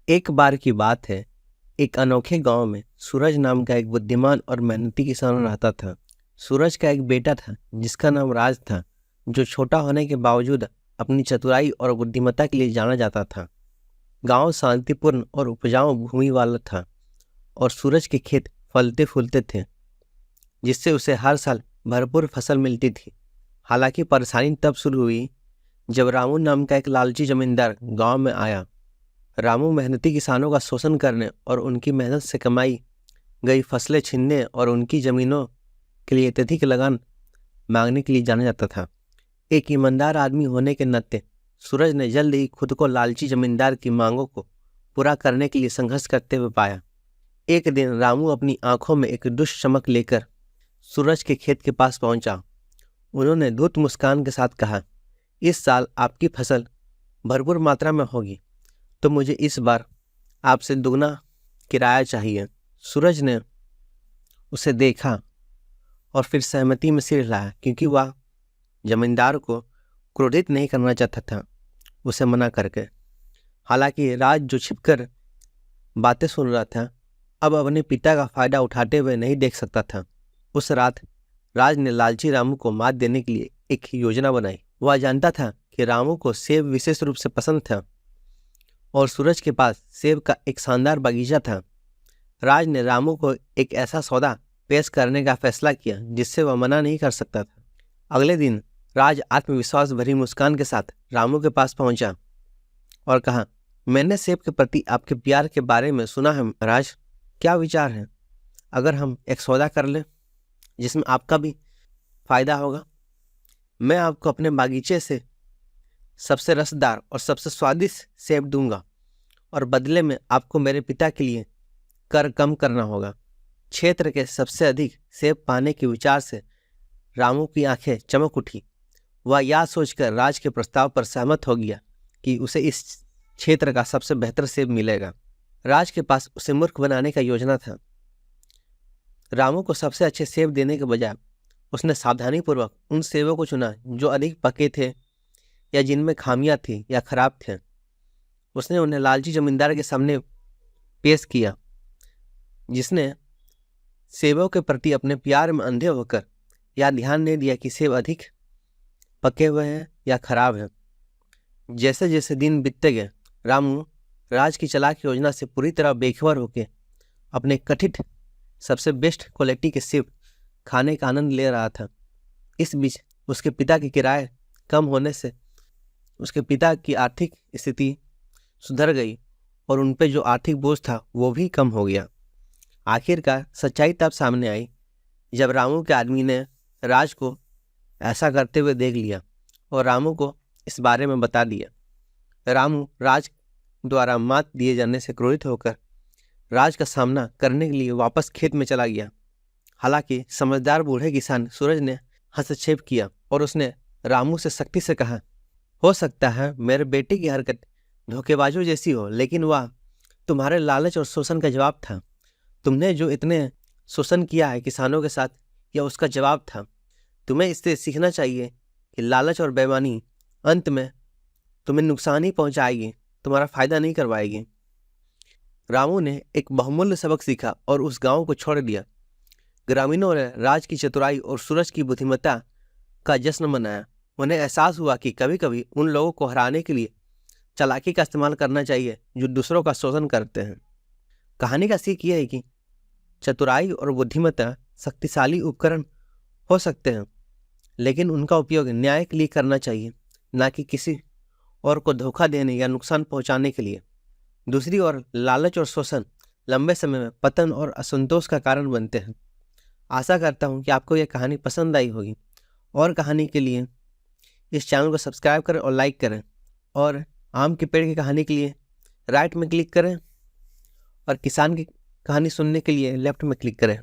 एक बार की बात है, एक अनोखे गांव में सूरज नाम का एक बुद्धिमान और मेहनती किसान रहता था। सूरज का एक बेटा था जिसका नाम राज था, जो छोटा होने के बावजूद अपनी चतुराई और बुद्धिमत्ता के लिए जाना जाता था। गांव शांतिपूर्ण और उपजाऊ भूमि वाला था और सूरज के खेत फलते फूलते थे, जिससे उसे हर साल भरपूर फसल मिलती थी। हालांकि परेशानी तब शुरू हुई जब रामू नाम का एक लालची जमींदार गांव में आया। रामू मेहनती किसानों का शोषण करने और उनकी मेहनत से कमाई गई फसलें छीनने और उनकी जमीनों के लिए अत्यधिक लगान मांगने के लिए जाना जाता था। एक ईमानदार आदमी होने के नाते सूरज ने जल्द ही खुद को लालची जमींदार की मांगों को पूरा करने के लिए संघर्ष करते हुए पाया। एक दिन रामू अपनी आंखों में एक दुष्ट चमक लेकर सूरज के खेत के पास पहुंचा। उन्होंने धूत मुस्कान के साथ कहा, इस साल आपकी फसल भरपूर मात्रा में होगी, तो मुझे इस बार आपसे दुगना किराया चाहिए। सूरज ने उसे देखा और फिर सहमति में सिर हिलाया, क्योंकि वह जमींदार को क्रोधित नहीं करना चाहता था उसे मना करके। हालांकि राज, जो छिपकर बातें सुन रहा था, अब अपने पिता का फायदा उठाते हुए नहीं देख सकता था। उस रात राज ने लालची रामू को मात देने के लिए एक योजना बनाई। वह जानता था कि रामू को सेब विशेष रूप से पसंद था और सूरज के पास सेब का एक शानदार बगीचा था। राज ने रामू को एक ऐसा सौदा पेश करने का फैसला किया जिससे वह मना नहीं कर सकता था। अगले दिन राज आत्मविश्वास भरी मुस्कान के साथ रामू के पास पहुंचा और कहा, मैंने सेब के प्रति आपके प्यार के बारे में सुना है राज, क्या विचार है अगर हम एक सौदा कर लें जिसमें आपका भी फायदा होगा? मैं आपको अपने बागीचे से सबसे रसदार और सबसे स्वादिष्ट सेब दूंगा और बदले में आपको मेरे पिता के लिए कर कम करना होगा। क्षेत्र के सबसे अधिक सेब पाने के विचार से रामू की आंखें चमक उठी। वह यह सोचकर राज के प्रस्ताव पर सहमत हो गया कि उसे इस क्षेत्र का सबसे बेहतर सेब मिलेगा। राज के पास उसे मूर्ख बनाने का योजना था। रामू को सबसे अच्छे सेब देने के बजाय उसने सावधानीपूर्वक उन सेबों को चुना जो अधिक पके थे या जिनमें खामियां थी या खराब थे। उसने उन्हें लालची जमींदार के सामने पेश किया, जिसने सेबों के प्रति अपने प्यार में अंधे होकर यह ध्यान नहीं दिया कि सेब अधिक पके हुए हैं या खराब हैं। जैसे जैसे दिन बीतते गए, रामू राज की चालाक योजना से पूरी तरह बेखबर होकर अपने कथित सबसे बेस्ट क्वालिटी के सेब खाने का आनंद ले रहा था। इस बीच उसके पिता के किराए कम होने से उसके पिता की आर्थिक स्थिति सुधर गई और उन पे जो आर्थिक बोझ था वो भी कम हो गया। आखिरकार सच्चाई तब सामने आई जब रामू के आदमी ने राज को ऐसा करते हुए देख लिया और रामू को इस बारे में बता दिया। रामू राज द्वारा मात दिए जाने से क्रोधित होकर राज का सामना करने के लिए वापस खेत में चला गया। हालांकि समझदार बूढ़े किसान सूरज ने हस्तक्षेप किया और उसने रामू से सख्ती से कहा, हो सकता है मेरे बेटे की हरकत धोखेबाजों जैसी हो, लेकिन वह तुम्हारे लालच और शोषण का जवाब था। तुमने जो इतने शोषण किया है किसानों के साथ, यह उसका जवाब था। तुम्हें इससे सीखना चाहिए कि लालच और बेईमानी अंत में तुम्हें नुकसान ही पहुंचाएगी, तुम्हारा फायदा नहीं करवाएगी। रामू ने एक बहुमूल्य सबक सीखा और उस गांव को छोड़ दिया। ग्रामीणों ने राज की चतुराई और सूरज की बुद्धिमत्ता का जश्न मनाया। उन्हें एहसास हुआ कि कभी कभी उन लोगों को हराने के लिए चालाकी का इस्तेमाल करना चाहिए जो दूसरों का शोषण करते हैं। कहानी का सीख यह है कि चतुराई और बुद्धिमत्ता शक्तिशाली उपकरण हो सकते हैं, लेकिन उनका उपयोग न्याय के लिए करना चाहिए, ना कि किसी और को धोखा देने या नुकसान पहुंचाने के लिए। दूसरी ओर लालच और शोषण लंबे समय में पतन और असंतोष का कारण बनते हैं। आशा करता हूं कि आपको यह कहानी पसंद आई होगी। और कहानी के लिए इस चैनल को सब्सक्राइब करें और लाइक करें, और आम के पेड़ की कहानी के लिए राइट में क्लिक करें और किसान की कहानी सुनने के लिए लेफ्ट में क्लिक करें।